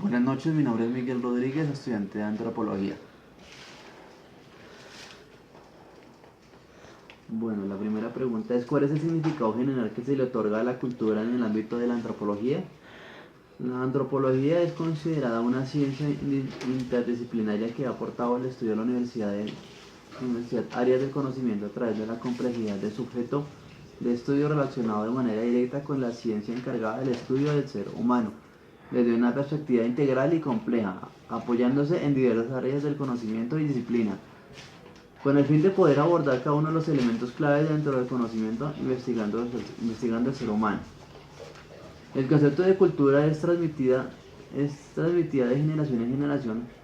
Buenas noches, mi nombre es Miguel Rodríguez, estudiante de Antropología. Bueno, la primera pregunta es: ¿cuál es el significado general que se le otorga a la cultura en el ámbito de la antropología? La antropología es considerada una ciencia interdisciplinaria que ha aportado al estudio de la universidad áreas del conocimiento a través de la complejidad del sujeto de estudio relacionado de manera directa con la ciencia encargada del estudio del ser humano, desde una perspectiva integral y compleja, apoyándose en diversas áreas del conocimiento y disciplina, con el fin de poder abordar cada uno de los elementos claves dentro del conocimiento, investigando el ser humano. El concepto de cultura es transmitida de generación en generación.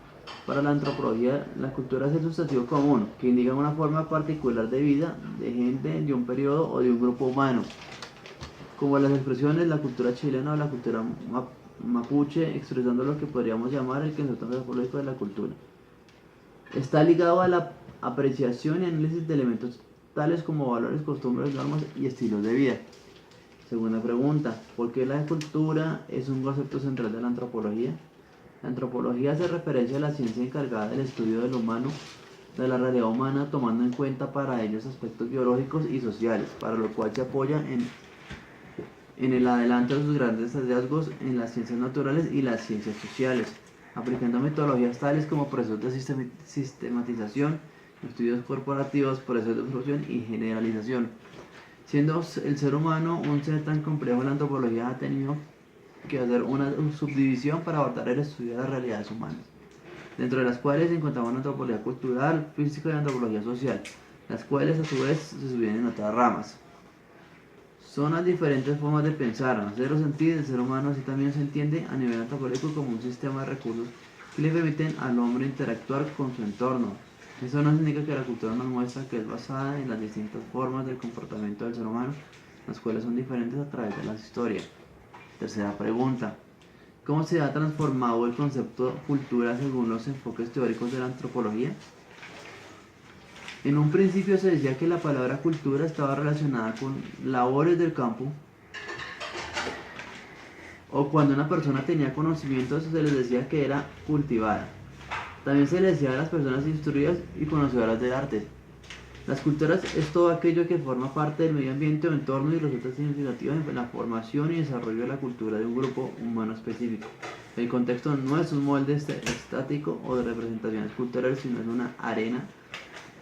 Para la antropología, la cultura es el sustantivo común, que indica una forma particular de vida, de gente, de un periodo o de un grupo humano, como las expresiones la cultura chilena o la cultura mapuche, expresando lo que podríamos llamar el concepto antropológico de la cultura. Está ligado a la apreciación y análisis de elementos tales como valores, costumbres, normas y estilos de vida. Segunda pregunta: ¿por qué la cultura es un concepto central de la antropología? La antropología hace referencia a la ciencia encargada del estudio del humano, de la realidad humana, tomando en cuenta para ellos aspectos biológicos y sociales, para lo cual se apoya en el adelanto de sus grandes hallazgos en las ciencias naturales y las ciencias sociales, aplicando metodologías tales como procesos de sistematización, estudios corporativos, procesos de observación y generalización. Siendo el ser humano un ser tan complejo, la antropología ha tenido que hacer una subdivisión para abordar el estudio de las realidades humanas, dentro de las cuales se encontraba una antropología cultural, física y antropología social, las cuales a su vez se subdividen en otras ramas. Son las diferentes formas de pensar, hacer o sentir del ser humano, así también se entiende a nivel antropológico como un sistema de recursos que le permiten al hombre interactuar con su entorno. Eso nos indica que la cultura nos muestra que es basada en las distintas formas del comportamiento del ser humano, las cuales son diferentes a través de las historias. Tercera pregunta: ¿cómo se ha transformado el concepto cultura según los enfoques teóricos de la antropología? En un principio se decía que la palabra cultura estaba relacionada con labores del campo, o cuando una persona tenía conocimientos se les decía que era cultivada. También se le decía a las personas instruidas y conocedoras del arte. Las culturas es todo aquello que forma parte del medio ambiente o entorno y resulta significativo en la formación y desarrollo de la cultura de un grupo humano específico. El contexto no es un molde estático o de representaciones culturales, sino es una arena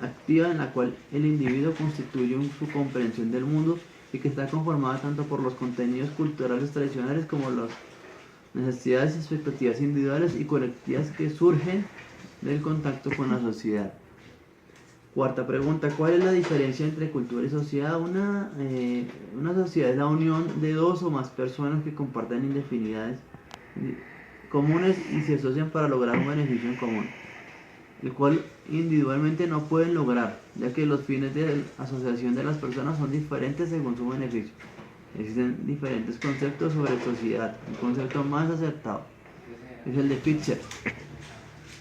activa en la cual el individuo constituye su comprensión del mundo y que está conformada tanto por los contenidos culturales tradicionales como las necesidades y expectativas individuales y colectivas que surgen del contacto con la sociedad. Cuarta pregunta: ¿cuál es la diferencia entre cultura y sociedad? Una sociedad es la unión de dos o más personas que comparten indefinidades comunes y se asocian para lograr un beneficio en común, el cual individualmente no pueden lograr, ya que los fines de asociación de las personas son diferentes según su beneficio. Existen diferentes conceptos sobre sociedad. El concepto más acertado es el de Pitcher.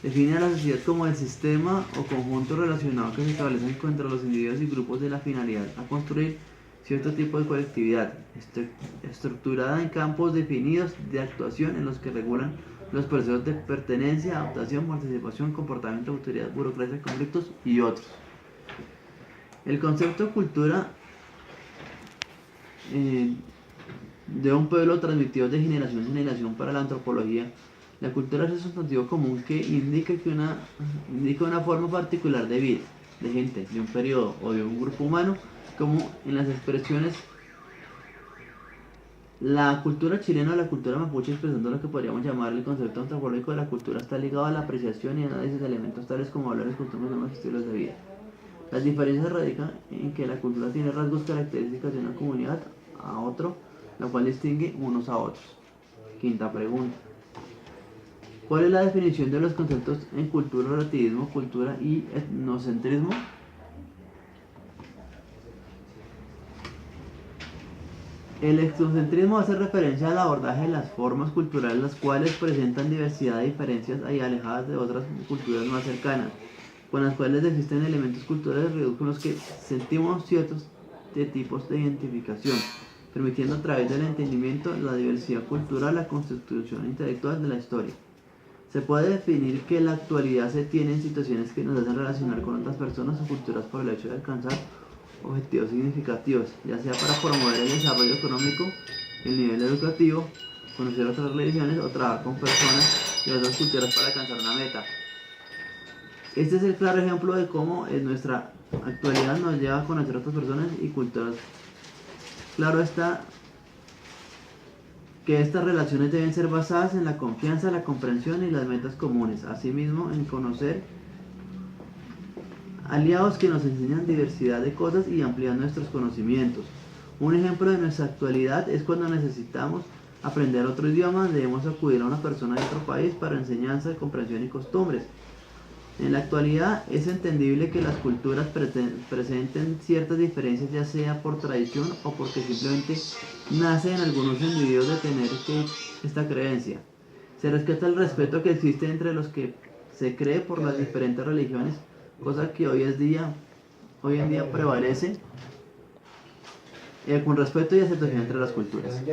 Define a la sociedad como el sistema o conjunto relacionado que se establece entre los individuos y grupos de la finalidad a construir cierto tipo de colectividad, estructurada en campos definidos de actuación en los que regulan los procesos de pertenencia, adaptación, participación, comportamiento, autoridad, burocracia, conflictos y otros. El concepto cultura de un pueblo transmitido de generación en generación para la antropología. La cultura es un sustantivo común que indica una forma particular de vida, de gente, de un periodo o de un grupo humano, como en las expresiones la cultura chilena o la cultura mapuche, expresando lo que podríamos llamar el concepto antropológico de la cultura, está ligado a la apreciación y análisis de elementos tales como valores, costumbres, normas y estilos de vida. Las diferencias radican en que la cultura tiene rasgos características de una comunidad a otro, lo cual distingue unos a otros. Quinta pregunta: ¿cuál es la definición de los conceptos en cultura, relativismo, cultura y etnocentrismo? El etnocentrismo hace referencia al abordaje de las formas culturales las cuales presentan diversidad de diferencias y alejadas de otras culturas más cercanas, con las cuales existen elementos culturales con los que sentimos ciertos tipos de identificación. permitiendo a través del entendimiento la diversidad cultural, la constitución intelectual de la historia. Se puede definir que la actualidad se tiene en situaciones que nos hacen relacionar con otras personas o culturas por el hecho de alcanzar objetivos significativos, ya sea para promover el desarrollo económico, el nivel educativo, conocer otras religiones o trabajar con personas de otras culturas para alcanzar una meta. Este es el claro ejemplo de cómo en nuestra actualidad nos lleva a conocer otras personas y culturas. Claro está que estas relaciones deben ser basadas en la confianza, la comprensión y las metas comunes. Asimismo, en conocer aliados que nos enseñan diversidad de cosas y amplían nuestros conocimientos. Un ejemplo de nuestra actualidad es cuando necesitamos aprender otro idioma, debemos acudir a una persona de otro país para enseñanza, comprensión y costumbres. En la actualidad es entendible que las culturas presenten ciertas diferencias, ya sea por tradición o porque simplemente nace en algunos individuos de tener esta creencia. Se respeta el respeto que existe entre los que se cree por las diferentes religiones, cosa que hoy en día prevalece con respeto y aceptación entre las culturas.